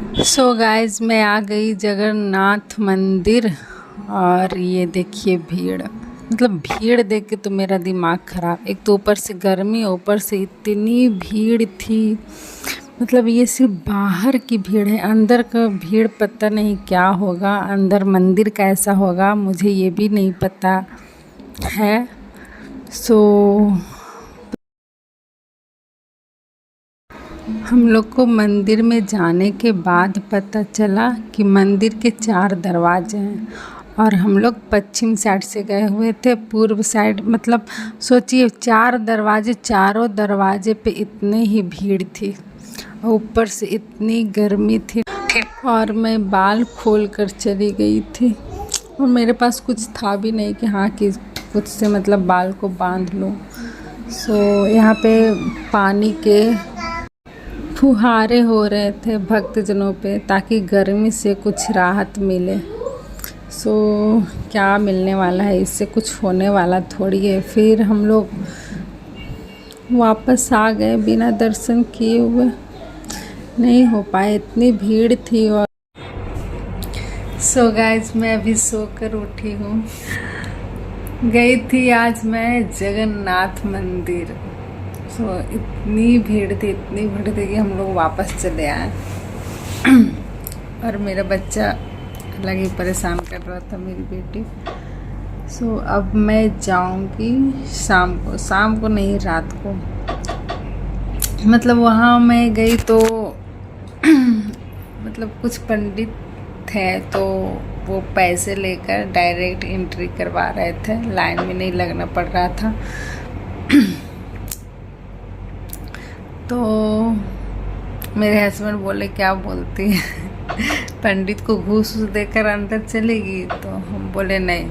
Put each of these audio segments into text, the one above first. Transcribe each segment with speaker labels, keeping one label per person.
Speaker 1: So guys मैं आ गई जगन्नाथ मंदिर। और ये देखिए भीड़, मतलब भीड़ देख के तो मेरा दिमाग ख़राब। एक तो ऊपर से गर्मी, ऊपर से इतनी भीड़ थी। मतलब ये सिर्फ बाहर की भीड़ है, अंदर का भीड़ पता नहीं क्या होगा, अंदर मंदिर कैसा होगा मुझे ये भी नहीं पता है। सो हम लोग को मंदिर में जाने के बाद पता चला कि मंदिर के 4 दरवाजे हैं और हम लोग पश्चिम साइड से गए हुए थे। पूर्व साइड मतलब सोचिए 4 दरवाजे, चारों दरवाजे पे इतनी ही भीड़ थी, ऊपर से इतनी गर्मी थी और मैं बाल खोल कर चली गई थी और मेरे पास कुछ था भी नहीं कि हाँ कि कुछ से मतलब बाल को बांध लूँ। सो यहाँ पे पानी के फुहारे हो रहे थे भक्तजनों पे ताकि गर्मी से कुछ राहत मिले। सो क्या मिलने वाला है इससे, कुछ होने वाला थोड़ी है। फिर हम लोग वापस आ गए बिना दर्शन किए हुए, नहीं हो पाए, इतनी भीड़ थी। और सो गाइस मैं अभी सोकर उठी हूँ। गई थी आज मैं जगन्नाथ मंदिर। सो इतनी भीड़ थी, इतनी भीड़ थी कि हम लोग वापस चले आए। और मेरा बच्चा अलग ही परेशान कर रहा था, मेरी बेटी। सो अब मैं जाऊंगी शाम को नहीं, रात को। मतलब वहाँ मैं गई तो मतलब कुछ पंडित थे तो वो पैसे लेकर डायरेक्ट एंट्री करवा रहे थे, लाइन में नहीं लगना पड़ रहा था। तो मेरे हस्बैंड बोले क्या बोलती है पंडित को घूस देकर अंदर चलेगी? तो हम बोले नहीं,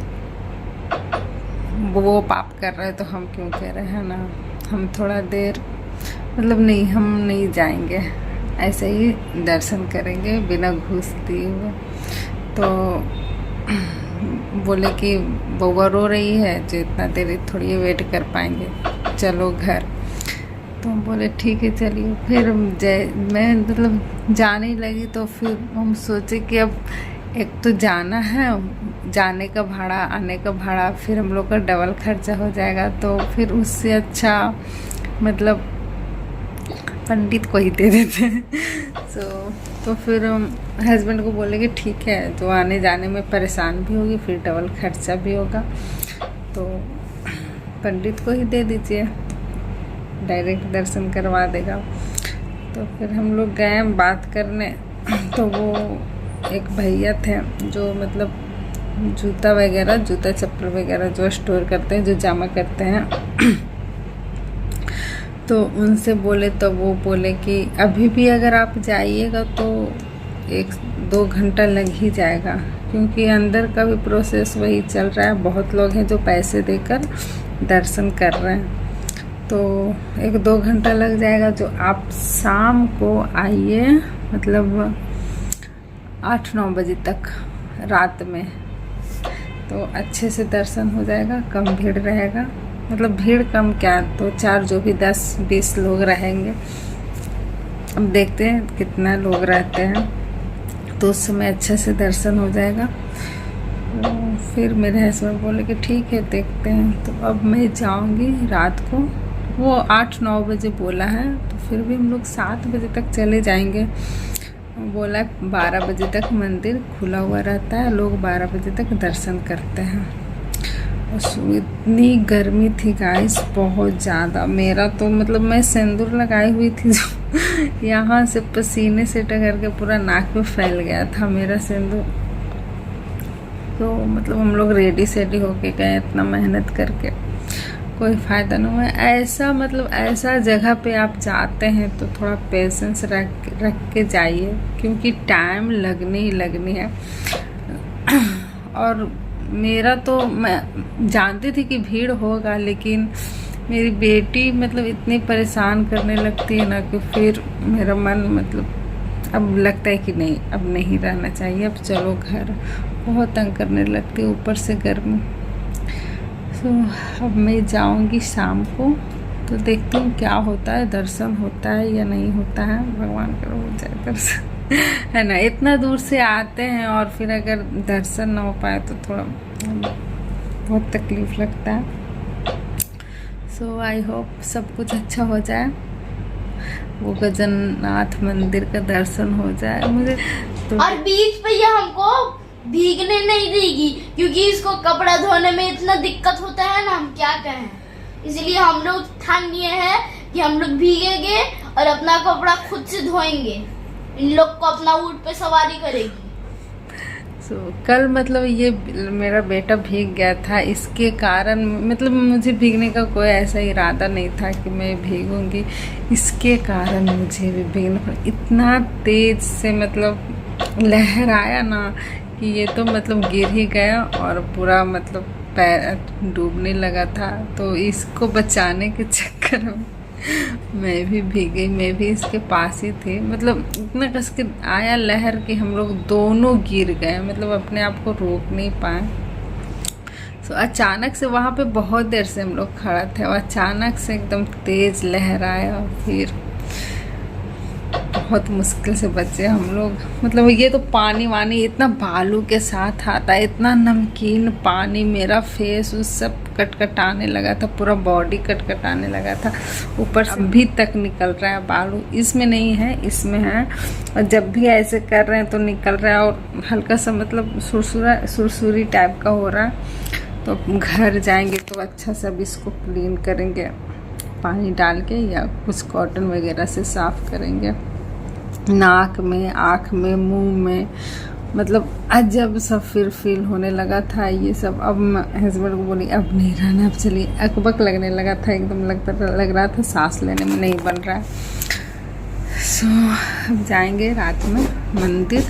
Speaker 1: वो पाप कर रहे तो हम क्यों कह रहे हैं ना, हम थोड़ा देर मतलब नहीं, हम नहीं जाएंगे, ऐसे ही दर्शन करेंगे बिना घूस दिए हुए। तो बोले कि बउआ रो रही है जो इतना देर थोड़ी वेट कर पाएंगे, चलो घर। तो हम बोले ठीक है चलिए। फिर मैं मतलब जाने लगी तो फिर हम सोचे कि अब एक तो जाना है, जाने का भाड़ा, आने का भाड़ा, फिर हम लोग का डबल खर्चा हो जाएगा। तो फिर उससे अच्छा मतलब पंडित को ही दे देते। तो फिर हस्बैंड को बोले कि ठीक है, तो आने जाने में परेशान भी होगी, फिर डबल खर्चा भी होगा, तो पंडित को ही दे दीजिए, डायरेक्ट दर्शन करवा देगा। तो फिर हम लोग गए बात करने। तो वो एक भैया थे जो मतलब जूता चप्पल वगैरह जो स्टोर करते हैं, जो जमा करते हैं। तो उनसे बोले तो वो बोले कि अभी भी अगर आप जाइएगा तो 1-2 घंटा लग ही जाएगा, क्योंकि अंदर का भी प्रोसेस वही चल रहा है। बहुत लोग हैं जो पैसे देकर दर्शन कर रहे हैं, तो 1-2 घंटा लग जाएगा। जो आप शाम को आइए, मतलब 8-9 बजे तक रात में, तो अच्छे से दर्शन हो जाएगा, कम भीड़ रहेगा। मतलब भीड़ कम क्या, 2-4 जो भी 10-20 लोग रहेंगे। अब देखते हैं कितना लोग रहते हैं, तो उस समय अच्छे से दर्शन हो जाएगा। तो फिर मेरे हस्बैंड बोले कि ठीक है देखते हैं। तो अब मैं जाऊंगी रात को, वो 8-9 बजे बोला है, तो फिर भी हम लोग 7 बजे तक चले जाएंगे। बोला 12 बजे तक मंदिर खुला हुआ रहता है, लोग 12 बजे तक दर्शन करते हैं। इतनी गर्मी थी गाइस, बहुत ज़्यादा। मेरा तो मतलब मैं सिंदूर लगाई हुई थी जो यहाँ से पसीने से टकर के पूरा नाक में फैल गया था मेरा सिंदूर। तो मतलब हम लोग रेडी सेडी होके गए, इतना मेहनत करके कोई फ़ायदा नहीं हुआ। ऐसा मतलब ऐसा जगह पे आप जाते हैं तो थोड़ा पेशेंस रख के जाइए, क्योंकि टाइम लगनी ही लगनी है। और मेरा तो मैं जानती थी कि भीड़ होगा, लेकिन मेरी बेटी मतलब इतनी परेशान करने लगती है ना कि फिर मेरा मन मतलब अब लगता है कि नहीं, अब नहीं रहना चाहिए, अब चलो घर। बहुत तंग करने लगती है, ऊपर से गर्मी। तो अब मैं जाऊंगी शाम को, तो देखती हूँ क्या होता है, दर्शन होता है या नहीं होता है। भगवान करो हो जाए दर्शन। है ना, इतना दूर से आते हैं और फिर अगर दर्शन ना हो पाए तो थोड़ा बहुत तकलीफ लगता है। सो आई होप सब कुछ अच्छा हो जाए, वो गजननाथ मंदिर का दर्शन हो जाए मुझे तो।
Speaker 2: और बीच पे ये हमको भीगने नहीं देगी, क्योंकि इसको कपड़ा धोने में इतना दिक्कत होता है ना, हम क्या कहें। इसलिए हम लोग ठान लिए हैं कि हम लोग भीगेंगे और अपना कपड़ा खुद से धोएंगे। इन लोग को अपना ऊँट पे सवारी करेगी।
Speaker 1: कल मतलब ये मेरा बेटा भीग गया था, इसके कारण मतलब मुझे भीगने का कोई ऐसा इरादा नहीं था कि मैं भीगूंगी, इसके कारण मुझे भी भीगना पड़ा। इतना तेज से मतलब लहर आया ना कि ये तो मतलब गिर ही गया और पूरा मतलब पैर डूबने लगा था। तो इसको बचाने के चक्कर में मैं भी भीगी, मैं भी इसके पास ही थी। मतलब इतना कस के आया लहर कि हम लोग दोनों गिर गए, मतलब अपने आप को रोक नहीं पाए। तो अचानक से वहाँ पे बहुत देर से हम लोग खड़ा थे और अचानक से एकदम तेज लहर आया और फिर बहुत मुश्किल से बचे हम लोग। मतलब ये तो पानी वानी इतना बालू के साथ आता है, इतना नमकीन पानी, मेरा फेस उस सब कटकटाने लगा था, पूरा बॉडी कटकटाने लगा था। ऊपर से अभी तक निकल रहा है बालू, इसमें नहीं है, इसमें है। और जब भी ऐसे कर रहे हैं तो निकल रहा है और हल्का सा मतलब सुरसुरी टाइप का हो रहा है। तो घर जाएंगे तो अच्छा से अब इसको क्लीन करेंगे पानी डाल के, या कुछ कॉटन वगैरह से साफ़ करेंगे। नाक में, आँख में, मुंह में, मतलब अजब सा फिर फील होने लगा था ये सब। अब हस्बैंड को बोली अब नहीं रहना, अब चलिए। अकबक लगने लगा था, एकदम लग रहा था सांस लेने में नहीं बन रहा है। सो अब जाएंगे रात में मंदिर।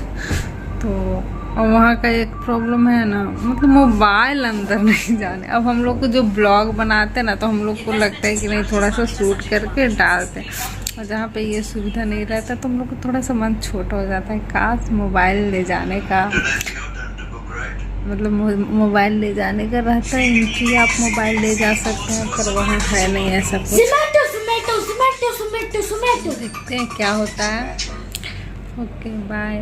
Speaker 1: तो और वहाँ का एक प्रॉब्लम है ना, मतलब मोबाइल अंदर नहीं जाने। अब हम लोग को जो ब्लॉग बनाते हैं ना, तो हम लोग को लगता है कि नहीं थोड़ा सा शूट करके डालते हैं, और जहाँ पे ये सुविधा नहीं रहता तो हम लोग को थोड़ा सा मन छोटा हो जाता है। काश मोबाइल ले जाने का, मतलब मोबाइल ले जाने का रहता है इनकी, आप मोबाइल ले जा सकते हैं, पर वहाँ है नहीं ऐसा कुछ। देखते हैं क्या होता है। Okay bye.